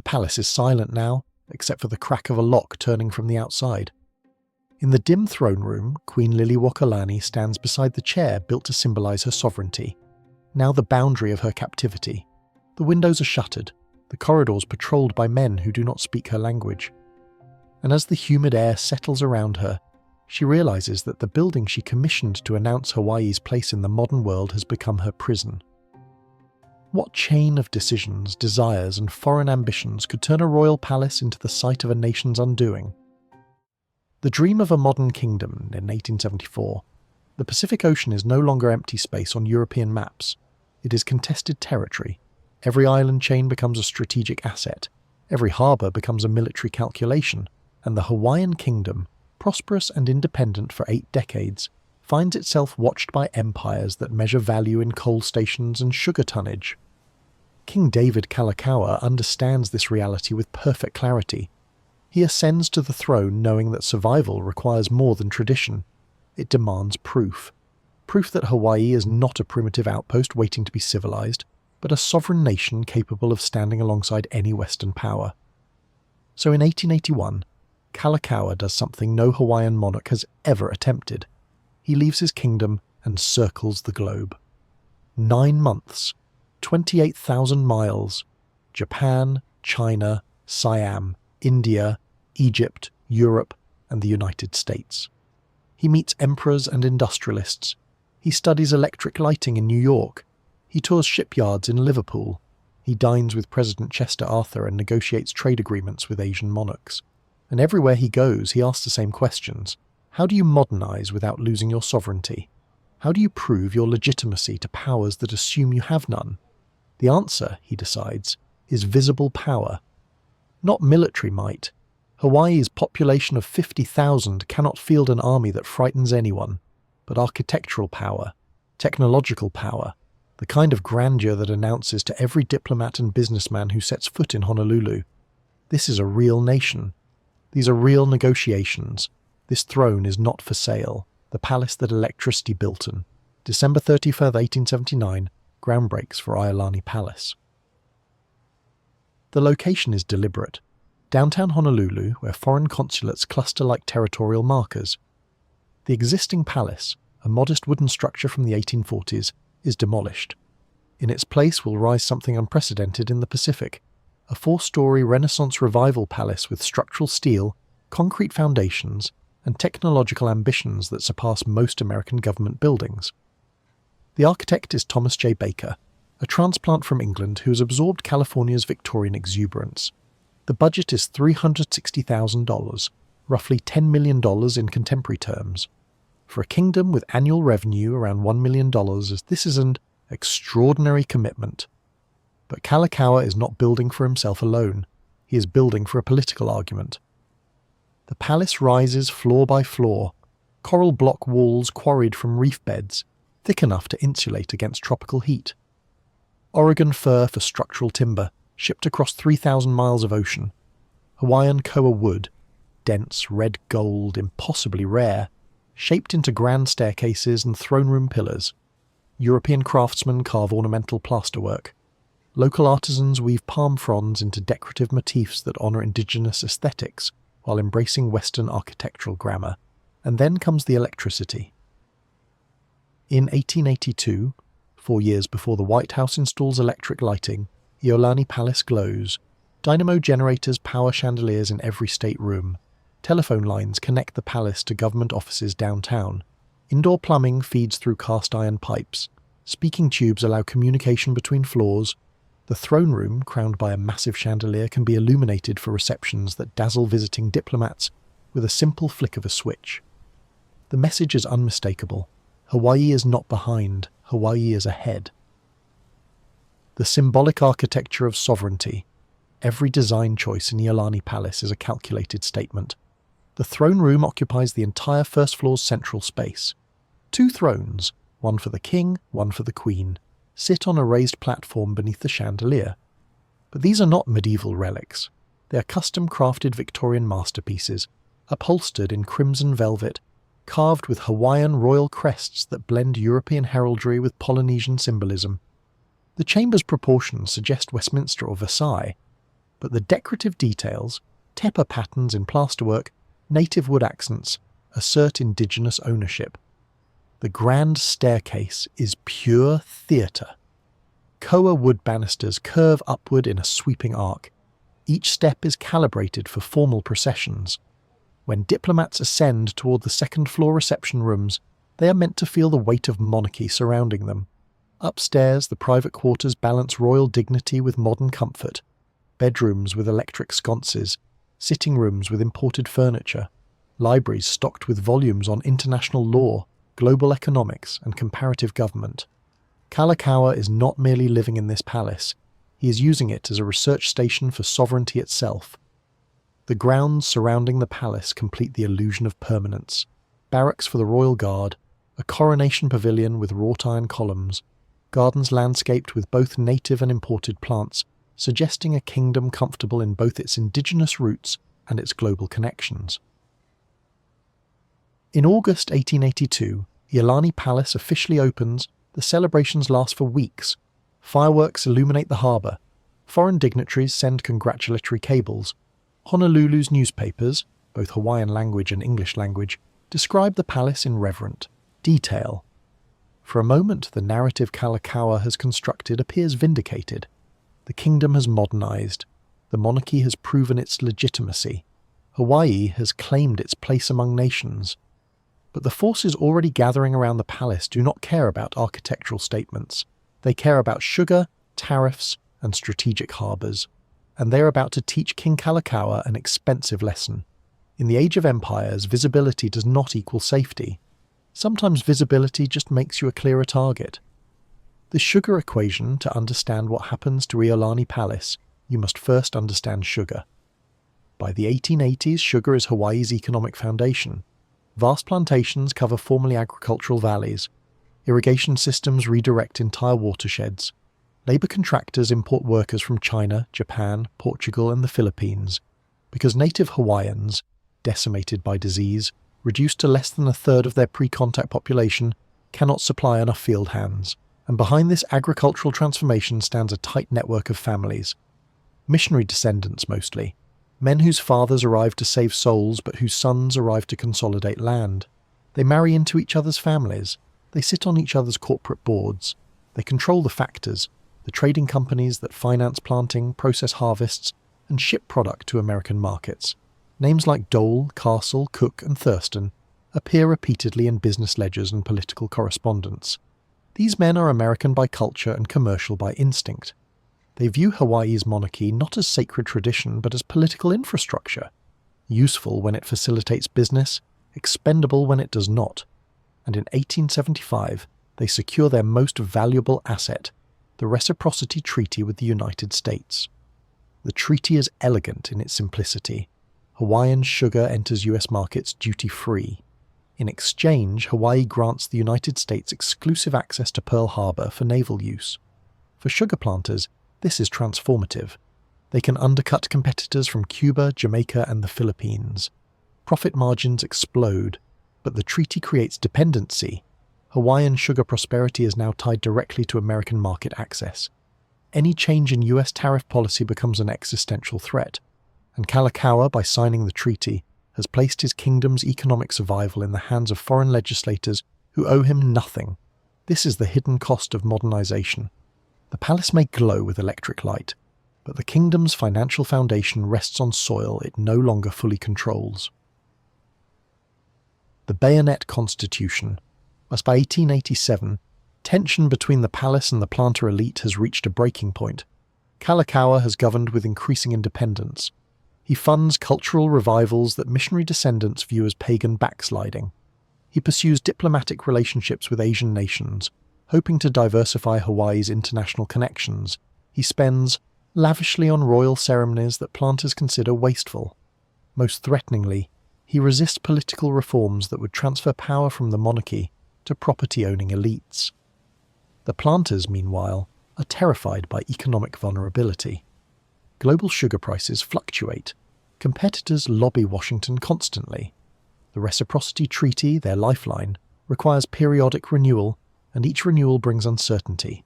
palace is silent now, except for the crack of a lock turning from the outside. In the dim throne room, Queen Liliʻuokalani stands beside the chair built to symbolize her sovereignty, now the boundary of her captivity. The windows are shuttered, the corridors patrolled by men who do not speak her language. And as the humid air settles around her, she realizes that the building she commissioned to announce Hawaii's place in the modern world has become her prison. What chain of decisions, desires, and foreign ambitions could turn a royal palace into the site of a nation's undoing? The dream of a modern kingdom in 1874, the Pacific Ocean is no longer empty space on European maps. It is contested territory. Every island chain becomes a strategic asset. Every harbour becomes a military calculation. And the Hawaiian kingdom, prosperous and independent for 8 decades, finds itself watched by empires that measure value in coal stations and sugar tonnage. King David Kalakaua understands this reality with perfect clarity. He ascends to the throne knowing that survival requires more than tradition. It demands proof. Proof that Hawaii is not a primitive outpost waiting to be civilized, but a sovereign nation capable of standing alongside any Western power. So in 1881, Kalakaua does something no Hawaiian monarch has ever attempted. He leaves his kingdom and circles the globe. 9 months, 28,000 miles, Japan, China, Siam, India, Egypt, Europe, and the United States. He meets emperors and industrialists. He studies electric lighting in New York. He tours shipyards in Liverpool. He dines with President Chester Arthur and negotiates trade agreements with Asian monarchs. And everywhere he goes, he asks the same questions. How do you modernize without losing your sovereignty? How do you prove your legitimacy to powers that assume you have none? The answer, he decides, is visible power. Not military might. Hawaii's population of 50,000 cannot field an army that frightens anyone, but architectural power, technological power, the kind of grandeur that announces to every diplomat and businessman who sets foot in Honolulu, this is a real nation. These are real negotiations. This throne is not for sale. The palace that electricity built in. December 31st, 1879, ground breaks for ʻIolani Palace. The location is deliberate. Downtown Honolulu, where foreign consulates cluster like territorial markers. The existing palace, a modest wooden structure from the 1840s, is demolished. In its place will rise something unprecedented in the Pacific, a 4-story Renaissance Revival palace with structural steel, concrete foundations, and technological ambitions that surpass most American government buildings. The architect is Thomas J. Baker, a transplant from England who has absorbed California's Victorian exuberance. The budget is $360,000, roughly $10 million in contemporary terms. For a kingdom with annual revenue around $1 million, this is an extraordinary commitment. But Kalakaua is not building for himself alone. He is building for a political argument. The palace rises floor by floor, coral block walls quarried from reef beds, thick enough to insulate against tropical heat. Oregon fir for structural timber, shipped across 3,000 miles of ocean. Hawaiian koa wood, dense red gold, impossibly rare, shaped into grand staircases and throne room pillars. European craftsmen carve ornamental plasterwork. Local artisans weave palm fronds into decorative motifs that honour indigenous aesthetics while embracing Western architectural grammar. And then comes the electricity. In 1882, 4 years before the White House installs electric lighting, ʻIolani Palace glows. Dynamo generators power chandeliers in every stateroom. Telephone lines connect the palace to government offices downtown. Indoor plumbing feeds through cast iron pipes. Speaking tubes allow communication between floors. The throne room, crowned by a massive chandelier, can be illuminated for receptions that dazzle visiting diplomats with a simple flick of a switch. The message is unmistakable. Hawaii is not behind. Hawaii is ahead. The symbolic architecture of sovereignty. Every design choice in ʻIolani Palace is a calculated statement. The throne room occupies the entire first floor's central space. 2 thrones, one for the king, one for the queen, sit on a raised platform beneath the chandelier. But these are not medieval relics. They are custom-crafted Victorian masterpieces, upholstered in crimson velvet, carved with Hawaiian royal crests that blend European heraldry with Polynesian symbolism. The chamber's proportions suggest Westminster or Versailles. But the decorative details, tepa patterns in plasterwork, native wood accents, assert indigenous ownership. The grand staircase is pure theatre. Koa wood banisters curve upward in a sweeping arc. Each step is calibrated for formal processions. When diplomats ascend toward the second-floor reception rooms, they are meant to feel the weight of monarchy surrounding them. Upstairs, the private quarters balance royal dignity with modern comfort. Bedrooms with electric sconces, sitting rooms with imported furniture, libraries stocked with volumes on international law, global economics, and comparative government. Kalakaua is not merely living in this palace, he is using it as a research station for sovereignty itself. The grounds surrounding the palace complete the illusion of permanence. Barracks for the royal guard, a coronation pavilion with wrought iron columns, gardens landscaped with both native and imported plants, suggesting a kingdom comfortable in both its indigenous roots and its global connections. In August 1882, ʻIolani Palace officially opens. The celebrations last for weeks. Fireworks illuminate the harbour. Foreign dignitaries send congratulatory cables. Honolulu's newspapers, both Hawaiian language and English language, describe the palace in reverent detail. For a moment, the narrative Kalakaua has constructed appears vindicated. The kingdom has modernised. The monarchy has proven its legitimacy. Hawaii has claimed its place among nations. But the forces already gathering around the palace do not care about architectural statements. They care about sugar, tariffs, and strategic harbours. And they are about to teach King Kalakaua an expensive lesson. In the age of empires, visibility does not equal safety. Sometimes visibility just makes you a clearer target. The sugar equation, to understand what happens to ʻIolani Palace, you must first understand sugar. By the 1880s, sugar is Hawaii's economic foundation. Vast plantations cover formerly agricultural valleys. Irrigation systems redirect entire watersheds. Labour contractors import workers from China, Japan, Portugal and the Philippines. Because native Hawaiians, decimated by disease, reduced to less than a third of their pre-contact population, cannot supply enough field hands. And behind this agricultural transformation stands a tight network of families. Missionary descendants mostly. Men whose fathers arrived to save souls but whose sons arrived to consolidate land. They marry into each other's families. They sit on each other's corporate boards. They control the factors, the trading companies that finance planting, process harvests, and ship product to American markets. Names like Dole, Castle, Cook, and Thurston appear repeatedly in business ledgers and political correspondence. These men are American by culture and commercial by instinct. They view Hawaii's monarchy not as sacred tradition but as political infrastructure, useful when it facilitates business, expendable when it does not. And in 1875, they secure their most valuable asset, the Reciprocity Treaty with the United States. The treaty is elegant in its simplicity. Hawaiian sugar enters US markets duty-free. In exchange, Hawaii grants the United States exclusive access to Pearl Harbor for naval use. For sugar planters, this is transformative. They can undercut competitors from Cuba, Jamaica, and the Philippines. Profit margins explode, but the treaty creates dependency. Hawaiian sugar prosperity is now tied directly to American market access. Any change in US tariff policy becomes an existential threat, and Kalakaua, by signing the treaty, has placed his kingdom's economic survival in the hands of foreign legislators who owe him nothing. This is the hidden cost of modernization. The palace may glow with electric light, but the kingdom's financial foundation rests on soil it no longer fully controls. The Bayonet Constitution. As by 1887, tension between the palace and the planter elite has reached a breaking point. Kalakaua has governed with increasing independence. He funds cultural revivals that missionary descendants view as pagan backsliding. He pursues diplomatic relationships with Asian nations, hoping to diversify Hawaii's international connections. He spends lavishly on royal ceremonies that planters consider wasteful. Most threateningly, he resists political reforms that would transfer power from the monarchy to property-owning elites. The planters, meanwhile, are terrified by economic vulnerability. Global sugar prices fluctuate. Competitors lobby Washington constantly. The Reciprocity Treaty, their lifeline, requires periodic renewal, and each renewal brings uncertainty.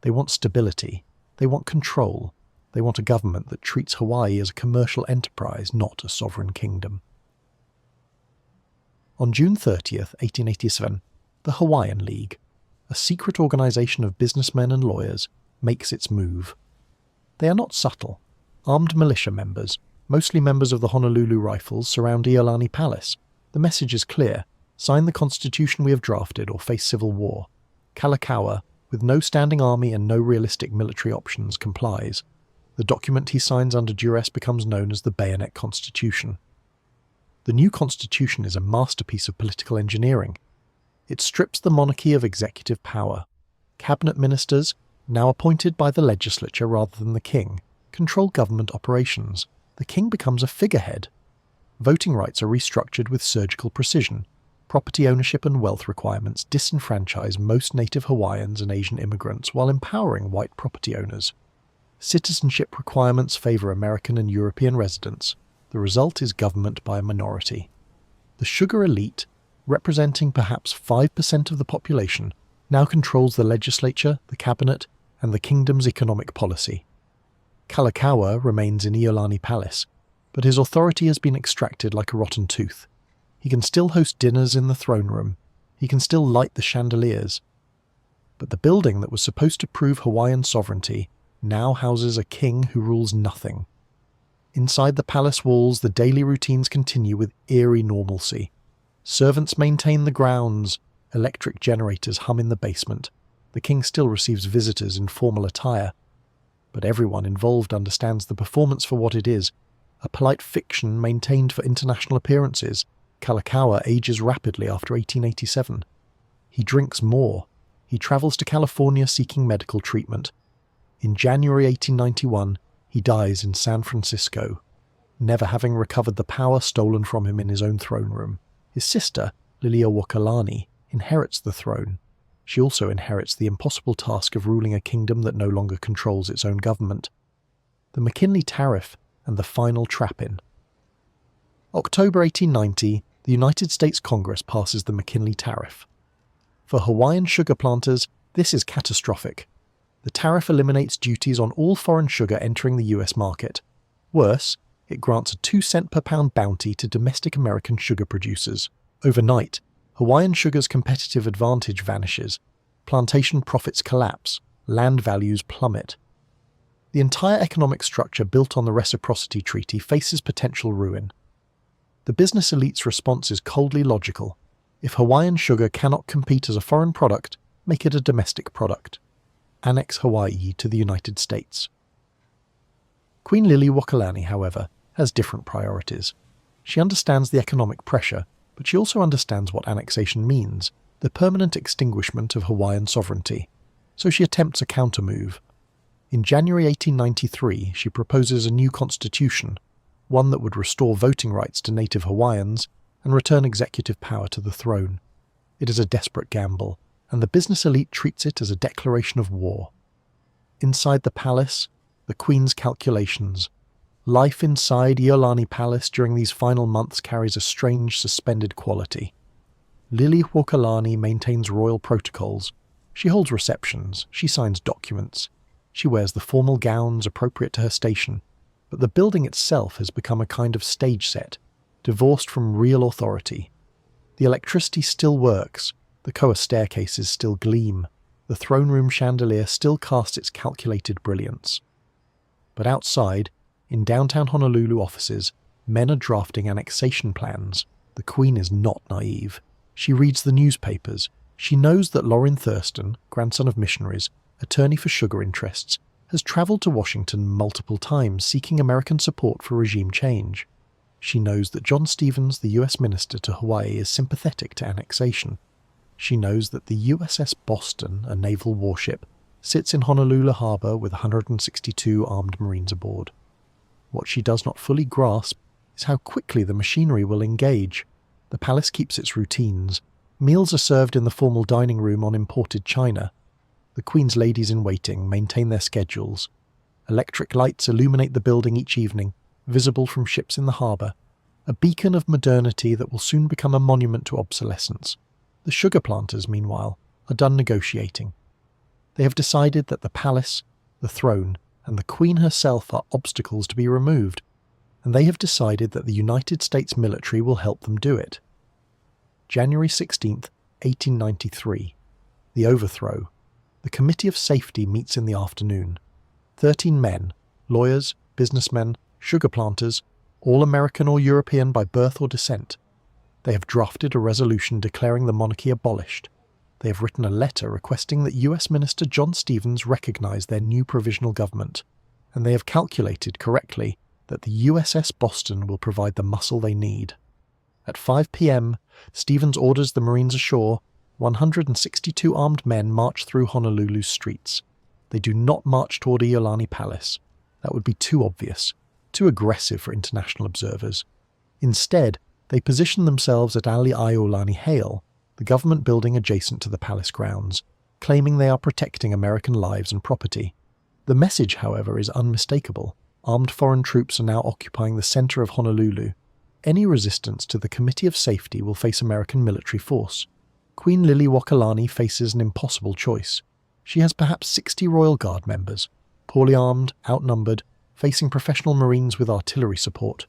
They want stability. They want control. They want a government that treats Hawaii as a commercial enterprise, not a sovereign kingdom. On June 30th, 1887, the Hawaiian League, a secret organisation of businessmen and lawyers, makes its move. They are not subtle. Armed militia members, mostly members of the Honolulu Rifles, surround ʻIolani Palace. The message is clear: sign the constitution we have drafted or face civil war. Kalakaua, with no standing army and no realistic military options, complies. The document he signs under duress becomes known as the Bayonet Constitution. The new constitution is a masterpiece of political engineering. It strips the monarchy of executive power. Cabinet ministers, now appointed by the legislature rather than the king, control government operations. The king becomes a figurehead. Voting rights are restructured with surgical precision. Property ownership and wealth requirements disenfranchise most native Hawaiians and Asian immigrants while empowering white property owners. Citizenship requirements favour American and European residents. The result is government by a minority. The sugar elite, representing perhaps 5% of the population, now controls the legislature, the cabinet, and the kingdom's economic policy. Kalakaua remains in ʻIolani Palace, but his authority has been extracted like a rotten tooth. He can still host dinners in the throne room. He can still light the chandeliers. But the building that was supposed to prove Hawaiian sovereignty now houses a king who rules nothing. Inside the palace walls, the daily routines continue with eerie normalcy. Servants maintain the grounds. Electric generators hum in the basement. The king still receives visitors in formal attire. But everyone involved understands the performance for what it is, a polite fiction maintained for international appearances. Kalakaua ages rapidly after 1887. He drinks more. He travels to California seeking medical treatment. In January 1891, he dies in San Francisco, never having recovered the power stolen from him in his own throne room. His sister, Liliʻuokalani, inherits the throne. She also inherits the impossible task of ruling a kingdom that no longer controls its own government. The McKinley Tariff and the final trap-in. October 1890, the United States Congress passes the McKinley Tariff. For Hawaiian sugar planters, this is catastrophic. The tariff eliminates duties on all foreign sugar entering the US market. Worse, it grants a 2-cent per pound bounty to domestic American sugar producers. Overnight, Hawaiian sugar's competitive advantage vanishes. Plantation profits collapse. Land values plummet. The entire economic structure built on the Reciprocity Treaty faces potential ruin. The business elite's response is coldly logical. If Hawaiian sugar cannot compete as a foreign product, make it a domestic product. Annex Hawaii to the United States. Queen Liliʻuokalani, however, has different priorities. She understands the economic pressure, but she also understands what annexation means, the permanent extinguishment of Hawaiian sovereignty. So she attempts a countermove. In January 1893, she proposes a new constitution, one that would restore voting rights to native Hawaiians and return executive power to the throne. It is a desperate gamble, and the business elite treats it as a declaration of war. Inside the palace, the Queen's calculations. Life inside ʻIolani Palace during these final months carries a strange, suspended quality. Liliʻuokalani maintains royal protocols. She holds receptions, she signs documents, she wears the formal gowns appropriate to her station, but the building itself has become a kind of stage set, divorced from real authority. The electricity still works, the koa staircases still gleam, the throne room chandelier still casts its calculated brilliance. But outside, in downtown Honolulu offices, men are drafting annexation plans. The Queen is not naive. She reads the newspapers. She knows that Lorin Thurston, grandson of missionaries, attorney for sugar interests, has travelled to Washington multiple times seeking American support for regime change. She knows that John Stevens, the US minister to Hawaii, is sympathetic to annexation. She knows that the USS Boston, a naval warship, sits in Honolulu Harbour with 162 armed Marines aboard. What she does not fully grasp is how quickly the machinery will engage. The palace keeps its routines. Meals are served in the formal dining room on imported china. The Queen's ladies-in-waiting maintain their schedules. Electric lights illuminate the building each evening, visible from ships in the harbour, a beacon of modernity that will soon become a monument to obsolescence. The sugar planters, meanwhile, are done negotiating. They have decided that the palace, the throne, and the Queen herself are obstacles to be removed, and they have decided that the United States military will help them do it. January 16th, 1893. The overthrow. The Committee of Safety meets in the afternoon. 13 men, lawyers, businessmen, sugar planters, all American or European by birth or descent. They have drafted a resolution declaring the monarchy abolished. They have written a letter requesting that US Minister John Stevens recognize their new provisional government, and they have calculated correctly that the USS Boston will provide the muscle they need. At 5 p.m., Stevens orders the Marines ashore. 162 armed men march through Honolulu's streets. They do not march toward ʻIolani Palace. That would be too obvious, too aggressive for international observers. Instead, they position themselves at ʻIolani Hale, the government building adjacent to the palace grounds, claiming they are protecting American lives and property. The message, however, is unmistakable. Armed foreign troops are now occupying the center of Honolulu. Any resistance to the Committee of Safety will face American military force. Queen Liliʻuokalani faces an impossible choice. She has perhaps 60 Royal Guard members, poorly armed, outnumbered, facing professional Marines with artillery support.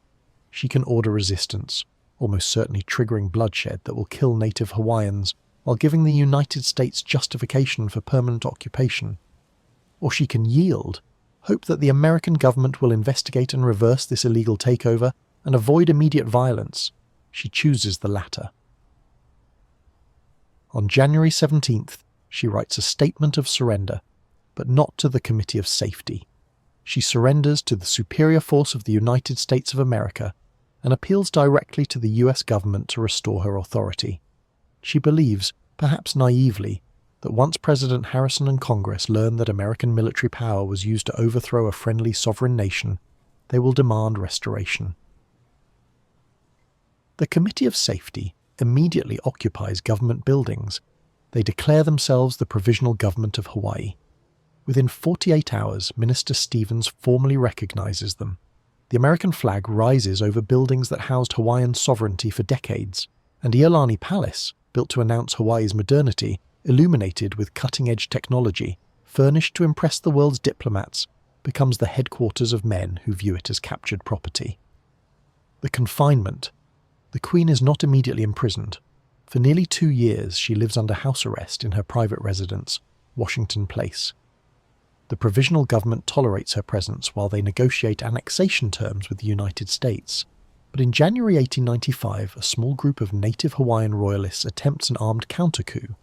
She can order resistance, almost certainly triggering bloodshed that will kill native Hawaiians, while giving the United States justification for permanent occupation. Or she can yield, hope that the American government will investigate and reverse this illegal takeover, and avoid immediate violence. She chooses the latter. On January 17th, she writes a statement of surrender, but not to the Committee of Safety. She surrenders to the superior force of the United States of America and appeals directly to the US government to restore her authority. She believes, perhaps naively, that once President Harrison and Congress learn that American military power was used to overthrow a friendly sovereign nation, they will demand restoration. The Committee of Safety immediately occupies government buildings. They declare themselves the Provisional Government of Hawaii. Within 48 hours, Minister Stevens formally recognizes them. The American flag rises over buildings that housed Hawaiian sovereignty for decades, and ʻIolani Palace, built to announce Hawaii's modernity, illuminated with cutting-edge technology, furnished to impress the world's diplomats, becomes the headquarters of men who view it as captured property. The confinement. The Queen is not immediately imprisoned. For nearly 2 years, she lives under house arrest in her private residence, Washington Place. The provisional government tolerates her presence while they negotiate annexation terms with the United States. But in January 1895, a small group of native Hawaiian royalists attempts an armed counter-coup.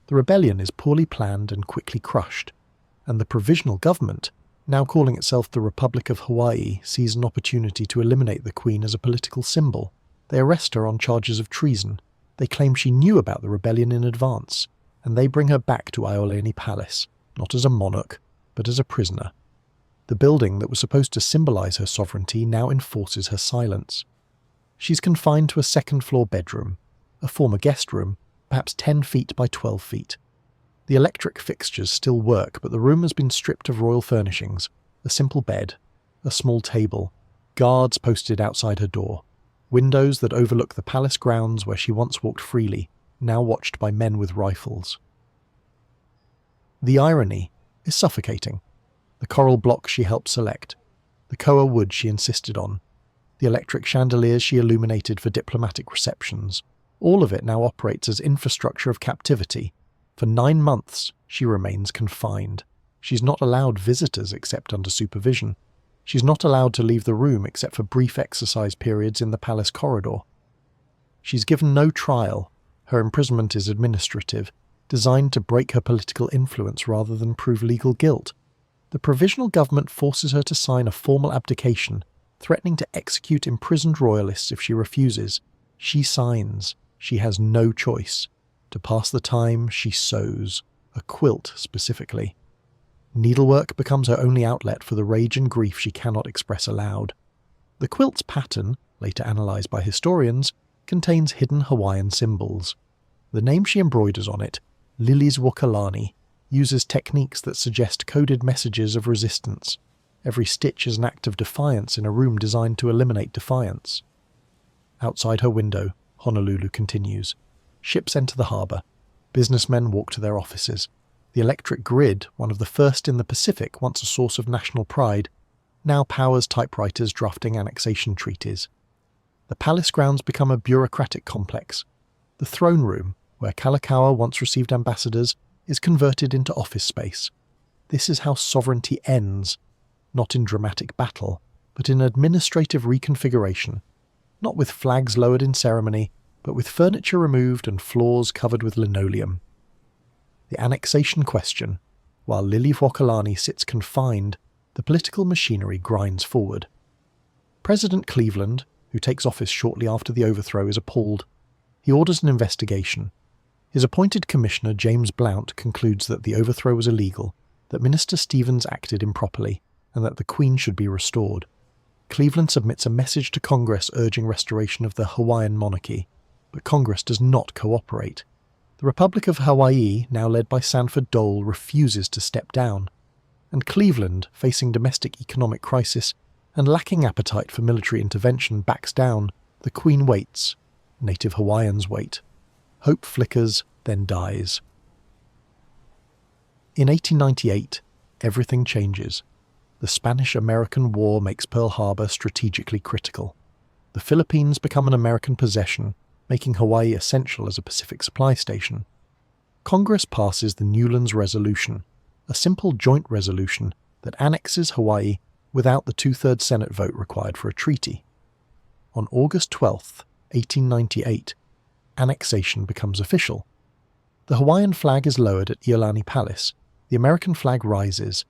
The rebellion is poorly planned and quickly crushed, and the provisional government, now calling itself the Republic of Hawaii, sees an opportunity to eliminate the Queen as a political symbol. They arrest her on charges of treason. They claim she knew about the rebellion in advance, and they bring her back to ʻIolani Palace, not as a monarch, but as a prisoner. The building that was supposed to symbolize her sovereignty now enforces her silence. She's confined to a second-floor bedroom, a former guest room, perhaps 10 feet by 12 feet. The electric fixtures still work, but the room has been stripped of royal furnishings, a simple bed, a small table, guards posted outside her door, windows that overlook the palace grounds where she once walked freely, now watched by men with rifles. The irony is suffocating. The coral blocks she helped select, the koa wood she insisted on, the electric chandeliers she illuminated for diplomatic receptions, all of it now operates as infrastructure of captivity. For 9 months, she remains confined. She's not allowed visitors except under supervision. She's not allowed to leave the room except for brief exercise periods in the palace corridor. She's given no trial. Her imprisonment is administrative, designed to break her political influence rather than prove legal guilt. The provisional government forces her to sign a formal abdication, threatening to execute imprisoned royalists if she refuses. She signs. She has no choice. To pass the time, she sews, a quilt specifically. Needlework becomes her only outlet for the rage and grief she cannot express aloud. The quilt's pattern, later analysed by historians, contains hidden Hawaiian symbols. The name she embroiders on it, Liliʻuokalani, uses techniques that suggest coded messages of resistance. Every stitch is an act of defiance in a room designed to eliminate defiance. Outside her window, Honolulu continues. Ships enter the harbour. Businessmen walk to their offices. The electric grid, one of the first in the Pacific once a source of national pride, now powers typewriters drafting annexation treaties. The palace grounds become a bureaucratic complex. The throne room, where Kalakaua once received ambassadors, is converted into office space. This is how sovereignty ends, not in dramatic battle, but in administrative reconfiguration, not with flags lowered in ceremony, but with furniture removed and floors covered with linoleum. The annexation question, while Liliʻuokalani sits confined, the political machinery grinds forward. President Cleveland, who takes office shortly after the overthrow, is appalled. He orders an investigation. His appointed commissioner, James Blount, concludes that the overthrow was illegal, that Minister Stevens acted improperly, and that the Queen should be restored. Cleveland submits a message to Congress urging restoration of the Hawaiian monarchy, but Congress does not cooperate. The Republic of Hawaii, now led by Sanford Dole, refuses to step down, and Cleveland, facing domestic economic crisis and lacking appetite for military intervention, backs down. The Queen waits. Native Hawaiians wait. Hope flickers, then dies. In 1898, everything changes. The Spanish-American War makes Pearl Harbor strategically critical. The Philippines become an American possession, making Hawaii essential as a Pacific supply station. Congress passes the Newlands Resolution, a simple joint resolution that annexes Hawaii without the two-thirds Senate vote required for a treaty. On August 12, 1898, annexation becomes official. The Hawaiian flag is lowered at ʻIolani Palace. The American flag rises.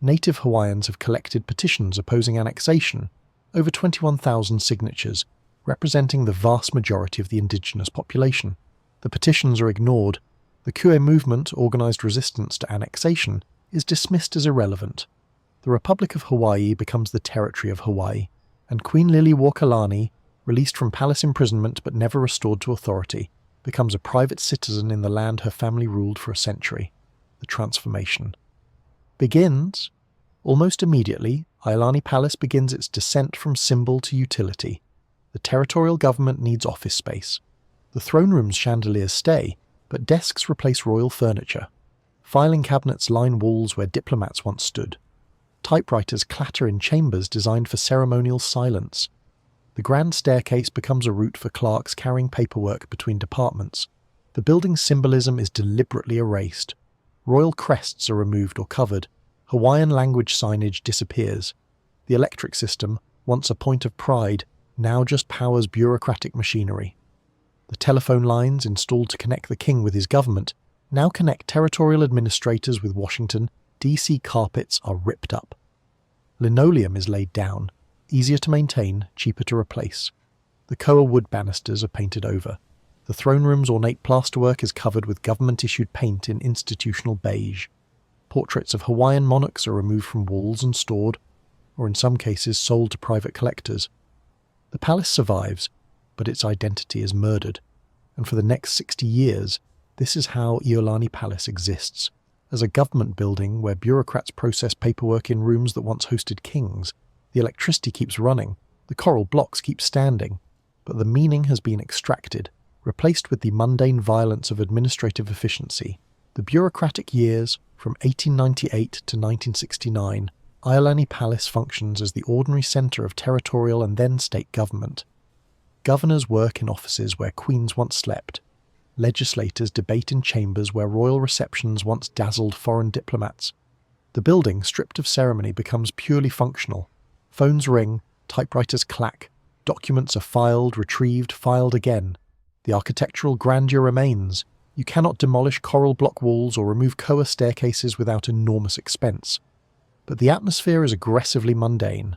Native Hawaiians have collected petitions opposing annexation, over 21,000 signatures, representing the vast majority of the indigenous population. The petitions are ignored. The coup movement, organised resistance to annexation, is dismissed as irrelevant. The Republic of Hawaii becomes the territory of Hawaii, and Queen Liliʻuokalani, released from palace imprisonment but never restored to authority, becomes a private citizen in the land her family ruled for a century. The transformation begins. Almost immediately, ʻIolani Palace begins its descent from symbol to utility. The territorial government needs office space. The throne room's chandeliers stay, but desks replace royal furniture. Filing cabinets line walls where diplomats once stood. Typewriters clatter in chambers designed for ceremonial silence. The grand staircase becomes a route for clerks carrying paperwork between departments. The building's symbolism is deliberately erased. Royal crests are removed or covered. Hawaiian language signage disappears. The electric system, once a point of pride, now just powers bureaucratic machinery. The telephone lines installed to connect the king with his government now connect territorial administrators with Washington. DC carpets are ripped up. Linoleum is laid down, easier to maintain, cheaper to replace. The koa wood banisters are painted over. The throne room's ornate plasterwork is covered with government-issued paint in institutional beige. Portraits of Hawaiian monarchs are removed from walls and stored, or in some cases sold to private collectors. The palace survives, but its identity is murdered, and for the next 60 years, this is how ʻIolani Palace exists, as a government building where bureaucrats process paperwork in rooms that once hosted kings. The electricity keeps running, the coral blocks keep standing, but the meaning has been extracted, replaced with the mundane violence of administrative efficiency. The bureaucratic years, from 1898 to 1969, ʻIolani Palace functions as the ordinary centre of territorial and then state government. Governors work in offices where queens once slept. Legislators debate in chambers where royal receptions once dazzled foreign diplomats. The building, stripped of ceremony, becomes purely functional. Phones ring, typewriters clack, documents are filed, retrieved, filed again. The architectural grandeur remains. You cannot demolish coral block walls or remove koa staircases without enormous expense. But the atmosphere is aggressively mundane.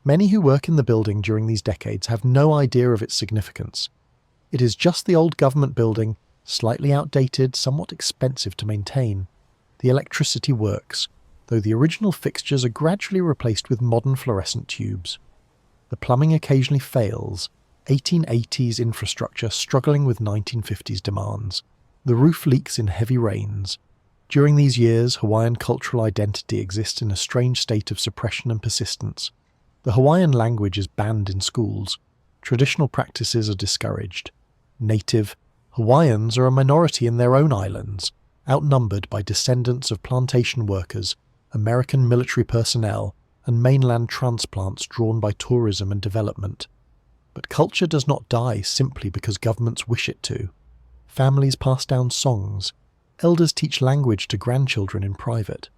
Many who work in the building during these decades have no idea of its significance. It is just the old government building, slightly outdated, somewhat expensive to maintain. The electricity works, though the original fixtures are gradually replaced with modern fluorescent tubes. The plumbing occasionally fails, 1880s infrastructure struggling with 1950s demands. The roof leaks in heavy rains. During these years, Hawaiian cultural identity exists in a strange state of suppression and persistence. The Hawaiian language is banned in schools. Traditional practices are discouraged. Native Hawaiians are a minority in their own islands. outnumbered by descendants of plantation workers, American military personnel, and mainland transplants drawn by tourism and development. But culture does not die simply because governments wish it to. Families pass down songs. Elders teach language to grandchildren in private.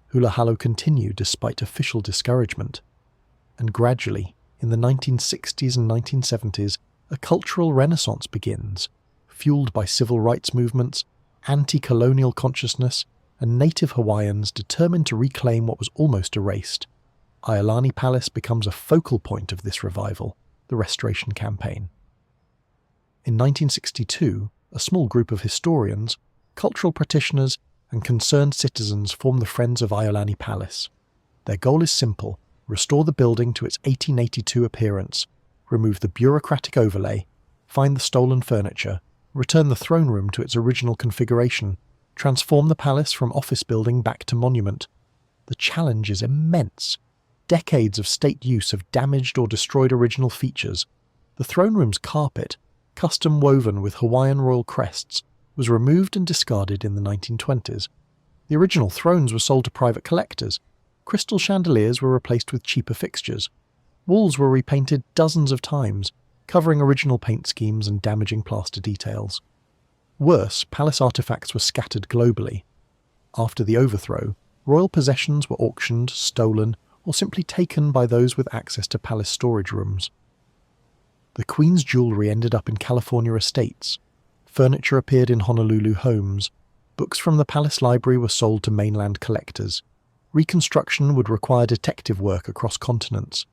Hula halo continue despite official discouragement. And gradually, in the 1960s and 1970s, a cultural renaissance begins, fueled by civil rights movements, anti-colonial consciousness, and native Hawaiians determined to reclaim what was almost erased. ʻIolani Palace becomes a focal point of this revival, the Restoration Campaign. In 1962, a small group of historians, cultural practitioners, and concerned citizens form the Friends of ʻIolani Palace. Their goal is simple: restore the building to its 1882 appearance, remove the bureaucratic overlay, find the stolen furniture, return the throne room to its original configuration, transform the palace from office building back to monument. The challenge is immense. Decades of state use have damaged or destroyed original features. The throne room's carpet, custom woven with Hawaiian royal crests, was removed and discarded in the 1920s. The original thrones were sold to private collectors. Crystal chandeliers were replaced with cheaper fixtures. Walls were repainted dozens of times, covering original paint schemes and damaging plaster details. Worse, palace artifacts were scattered globally. After the overthrow, royal possessions were auctioned, stolen, or simply taken by those with access to palace storage rooms. The Queen's jewellery ended up in California estates. Furniture appeared in Honolulu homes. Books from the palace library were sold to mainland collectors. Reconstruction would require detective work across continents.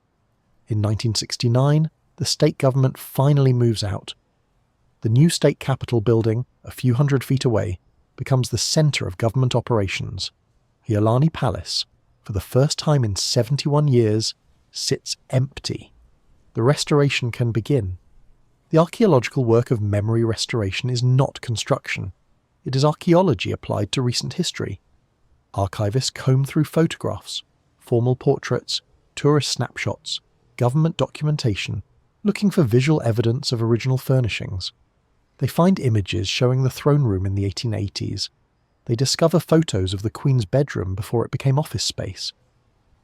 In 1969, the state government finally moves out. The new state capitol building, a few hundred feet away, becomes the centre of government operations. ʻIolani Palace, for the first time in 71 years, sits empty. The restoration can begin. The archaeological work of memory restoration is not construction. It is archaeology applied to recent history. Archivists comb through photographs, formal portraits, tourist snapshots, government documentation, looking for visual evidence of original furnishings. They find images showing the throne room in the 1880s. They discover photos of the Queen's bedroom before it became office space.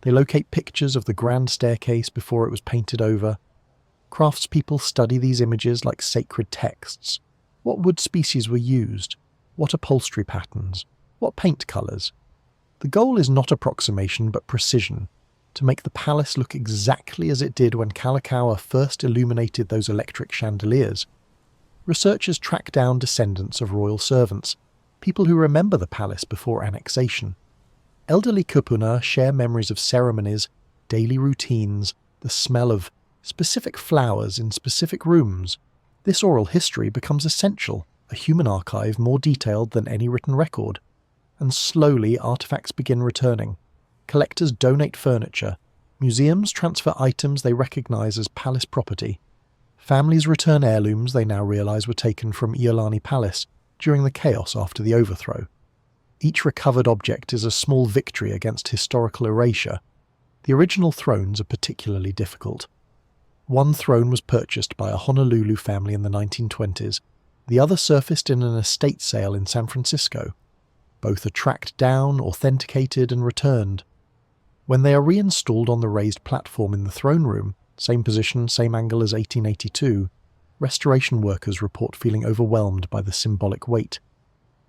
They locate pictures of the grand staircase before it was painted over. Craftspeople study these images like sacred texts. What wood species were used? What upholstery patterns? What paint colours? The goal is not approximation but precision, to make the palace look exactly as it did when Kalakaua first illuminated those electric chandeliers. Researchers track down descendants of royal servants, people who remember the palace before annexation. Elderly kupuna share memories of ceremonies, daily routines, the smell of specific flowers in specific rooms. This oral history becomes essential, a human archive more detailed than any written record. And slowly artifacts begin returning. Collectors donate furniture. Museums transfer items they recognise as palace property. Families return heirlooms they now realise were taken from ʻIolani Palace during the chaos after the overthrow. Each recovered object is a small victory against historical erasure. The original thrones are particularly difficult. One throne was purchased by a Honolulu family in the 1920s. The other surfaced in an estate sale in San Francisco. Both are tracked down, authenticated, and returned. When they are reinstalled on the raised platform in the throne room, same position, same angle as 1882, restoration workers report feeling overwhelmed by the symbolic weight.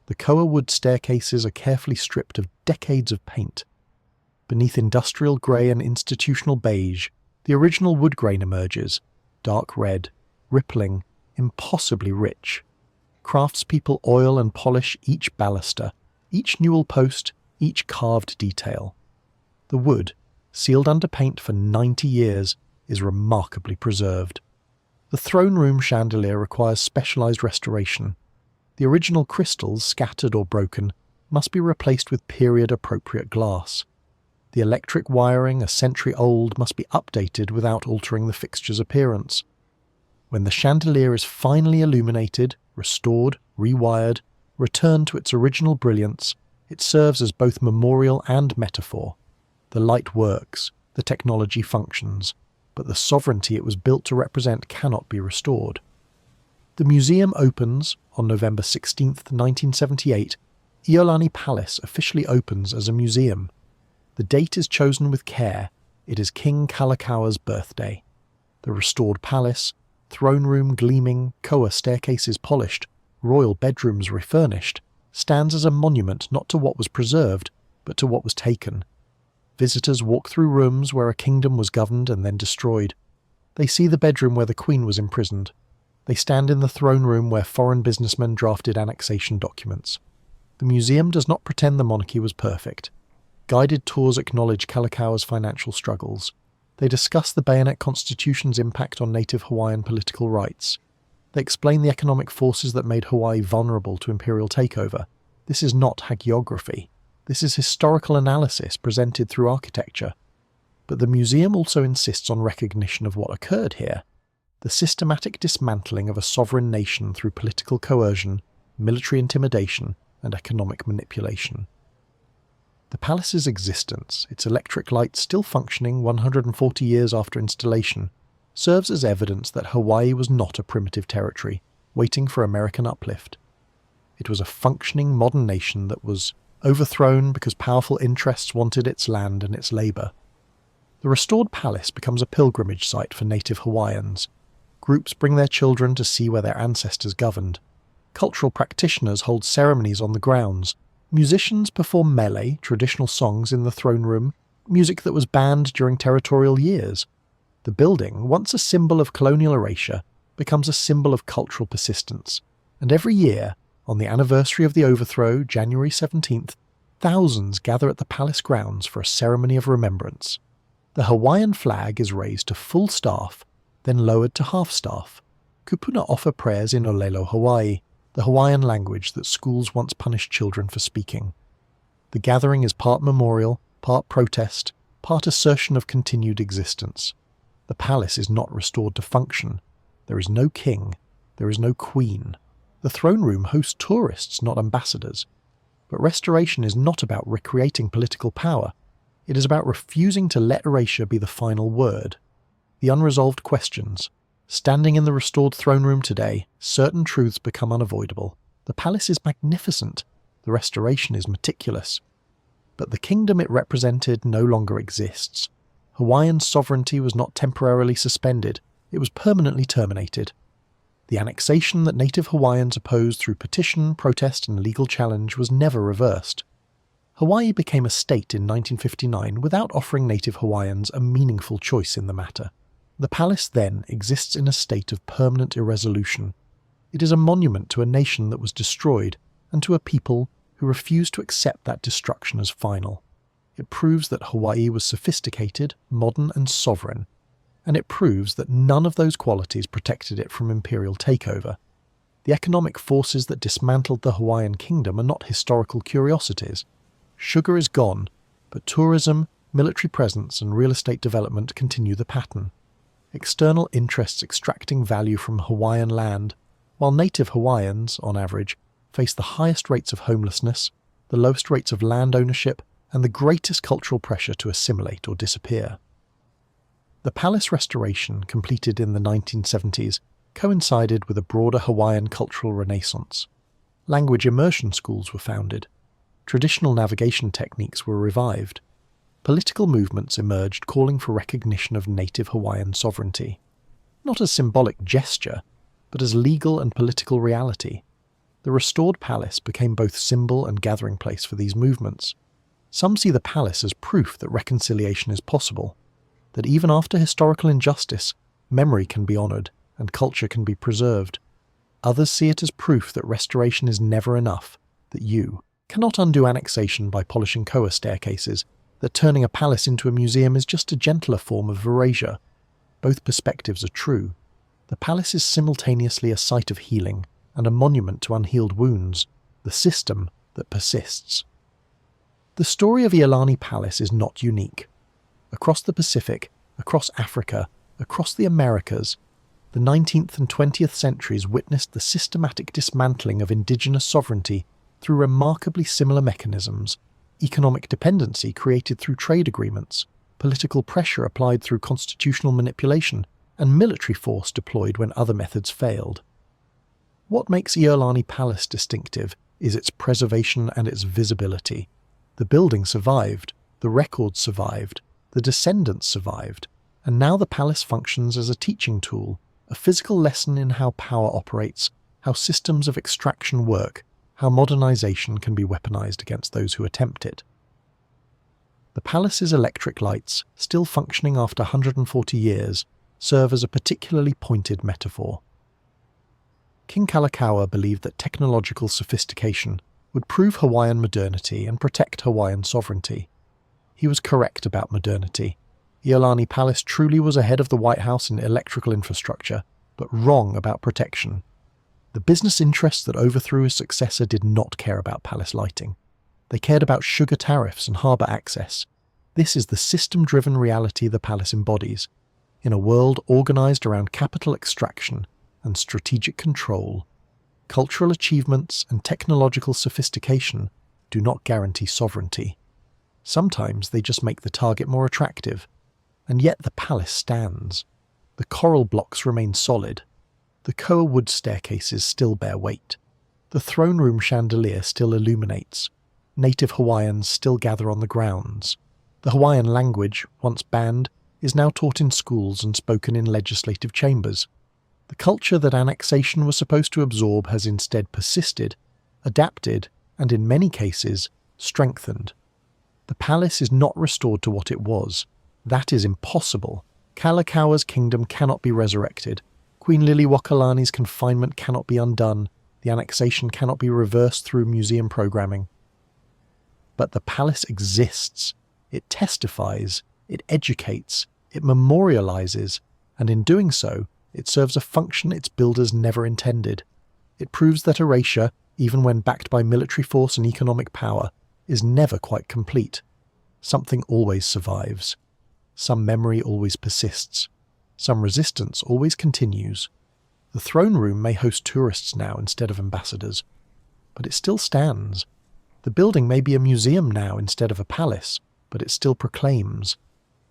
The koa wood staircases are carefully stripped of decades of paint. Beneath industrial grey and institutional beige, the original wood grain emerges, dark red, rippling, impossibly rich. Craftspeople oil and polish each baluster, each newel post, each carved detail. The wood, sealed under paint for 90 years, is remarkably preserved. The throne room chandelier requires specialised restoration. The original crystals, scattered or broken, must be replaced with period-appropriate glass. The electric wiring, a century old, must be updated without altering the fixture's appearance. When the chandelier is finally illuminated, restored, rewired, returned to its original brilliance, it serves as both memorial and metaphor. The light works, the technology functions, but the sovereignty it was built to represent cannot be restored. The museum opens on November 16, 1978, ʻIolani Palace officially opens as a museum. The date is chosen with care. It is King Kalakaua's birthday. The restored palace, throne room gleaming, koa staircases polished, royal bedrooms refurnished, stands as a monument not to what was preserved, but to what was taken. Visitors walk through rooms where a kingdom was governed and then destroyed. They see the bedroom where the queen was imprisoned. They stand in the throne room where foreign businessmen drafted annexation documents. The museum does not pretend the monarchy was perfect. Guided tours acknowledge Kalakaua's financial struggles. They discuss the Bayonet Constitution's impact on native Hawaiian political rights. They explain the economic forces that made Hawaii vulnerable to imperial takeover. This is not hagiography. This is historical analysis presented through architecture. But the museum also insists on recognition of what occurred here: the systematic dismantling of a sovereign nation through political coercion, military intimidation, and economic manipulation. The palace's existence, its electric lights still functioning 140 years after installation, serves as evidence that Hawaii was not a primitive territory, waiting for American uplift. It was a functioning modern nation that was overthrown because powerful interests wanted its land and its labour. The restored palace becomes a pilgrimage site for native Hawaiians. Groups bring their children to see where their ancestors governed. Cultural practitioners hold ceremonies on the grounds. Musicians perform mele, traditional songs, in the throne room, music that was banned during territorial years. The building, once a symbol of colonial erasure, becomes a symbol of cultural persistence. And every year, on the anniversary of the overthrow, January 17th, thousands gather at the palace grounds for a ceremony of remembrance. The Hawaiian flag is raised to full staff, then lowered to half-staff. Kupuna offer prayers in Olelo, Hawaii, the Hawaiian language that schools once punished children for speaking. The gathering is part memorial, part protest, part assertion of continued existence. The palace is not restored to function. There is no king. There is no queen. The throne room hosts tourists, not ambassadors. But restoration is not about recreating political power. It is about refusing to let erasure be the final word. The unresolved questions. Standing in the restored throne room today, certain truths become unavoidable. The palace is magnificent. The restoration is meticulous. But the kingdom it represented no longer exists. Hawaiian sovereignty was not temporarily suspended. It was permanently terminated. The annexation that native Hawaiians opposed through petition, protest, and legal challenge was never reversed. Hawaii became a state in 1959 without offering native Hawaiians a meaningful choice in the matter. The palace then exists in a state of permanent irresolution. It is a monument to a nation that was destroyed and to a people who refused to accept that destruction as final. It proves that Hawaii was sophisticated, modern, and sovereign, and it proves that none of those qualities protected it from imperial takeover. The economic forces that dismantled the Hawaiian kingdom are not historical curiosities. Sugar is gone, but tourism, military presence, and real estate development continue the pattern. External interests extracting value from Hawaiian land, while native Hawaiians, on average, face the highest rates of homelessness, the lowest rates of land ownership, and the greatest cultural pressure to assimilate or disappear. The palace restoration, completed in the 1970s, coincided with a broader Hawaiian cultural renaissance. Language immersion schools were founded. Traditional navigation techniques were revived. Political movements emerged calling for recognition of native Hawaiian sovereignty. Not as symbolic gesture, but as legal and political reality. The restored palace became both symbol and gathering place for these movements. Some see the palace as proof that reconciliation is possible, that even after historical injustice, memory can be honoured and culture can be preserved. Others see it as proof that restoration is never enough, that you cannot undo annexation by polishing koa staircases, that turning a palace into a museum is just a gentler form of erasure. Both perspectives are true. The palace is simultaneously a site of healing and a monument to unhealed wounds, the system that persists. The story of ʻIolani Palace is not unique. Across the Pacific, across Africa, across the Americas, the 19th and 20th centuries witnessed the systematic dismantling of indigenous sovereignty through remarkably similar mechanisms: economic dependency created through trade agreements, political pressure applied through constitutional manipulation, and military force deployed when other methods failed. What makes ʻIolani Palace distinctive is its preservation and its visibility. The building survived, the records survived, the descendants survived, and now the palace functions as a teaching tool, a physical lesson in how power operates, how systems of extraction work, how modernization can be weaponized against those who attempt it. The palace's electric lights, still functioning after 140 years, serve as a particularly pointed metaphor. King Kalakaua believed that technological sophistication would prove Hawaiian modernity and protect Hawaiian sovereignty. He was correct about modernity. ʻIolani Palace truly was ahead of the White House in electrical infrastructure, but wrong about protection. The business interests that overthrew his successor did not care about palace lighting. They cared about sugar tariffs and harbour access. This is the system-driven reality the palace embodies. In a world organised around capital extraction and strategic control, cultural achievements and technological sophistication do not guarantee sovereignty. Sometimes they just make the target more attractive. And yet the palace stands. The coral blocks remain solid. The koa wood staircases still bear weight. The throne room chandelier still illuminates. Native Hawaiians still gather on the grounds. The Hawaiian language, once banned, is now taught in schools and spoken in legislative chambers. The culture that annexation was supposed to absorb has instead persisted, adapted, and in many cases, strengthened. The palace is not restored to what it was. That is impossible. Kalakaua's kingdom cannot be resurrected. Queen Liliʻuokalani's confinement cannot be undone. The annexation cannot be reversed through museum programming. But the palace exists. It testifies, it educates, it memorializes, and in doing so, it serves a function its builders never intended. It proves that erasure, even when backed by military force and economic power, is never quite complete. Something always survives. Some memory always persists. Some resistance always continues. The throne room may host tourists now instead of ambassadors, but it still stands. The building may be a museum now instead of a palace, but it still proclaims.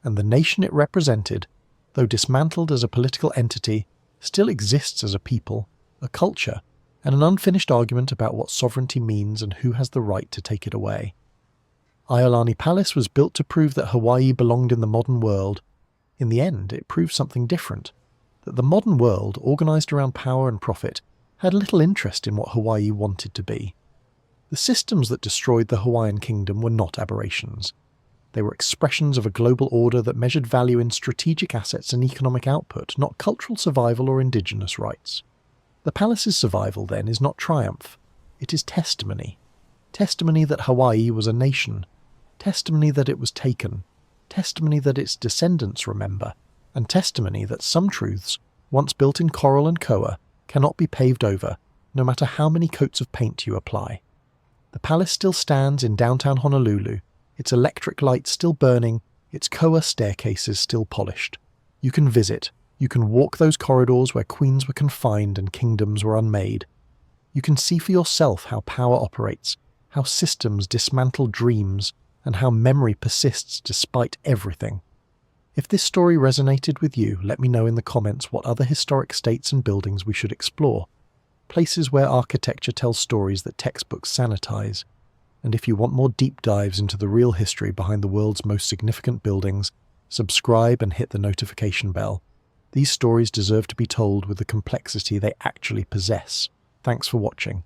And the nation it represented, though dismantled as a political entity, still exists as a people, a culture, and an unfinished argument about what sovereignty means and who has the right to take it away. ʻIolani Palace was built to prove that Hawaii belonged in the modern world. In the end, it proved something different, that the modern world, organised around power and profit, had little interest in what Hawaii wanted to be. The systems that destroyed the Hawaiian kingdom were not aberrations. They were expressions of a global order that measured value in strategic assets and economic output, not cultural survival or indigenous rights. The palace's survival, then, is not triumph. It is testimony. Testimony that Hawaii was a nation. Testimony that it was taken. Testimony that its descendants remember. And testimony that some truths, once built in coral and koa, cannot be paved over, no matter how many coats of paint you apply. The palace still stands in downtown Honolulu, its electric lights still burning, its koa staircases still polished. You can visit. You can walk those corridors where queens were confined and kingdoms were unmade. You can see for yourself how power operates, how systems dismantle dreams, and how memory persists despite everything. If this story resonated with you, let me know in the comments what other historic states and buildings we should explore, places where architecture tells stories that textbooks sanitize. And if you want more deep dives into the real history behind the world's most significant buildings, subscribe and hit the notification bell. These stories deserve to be told with the complexity they actually possess. Thanks for watching.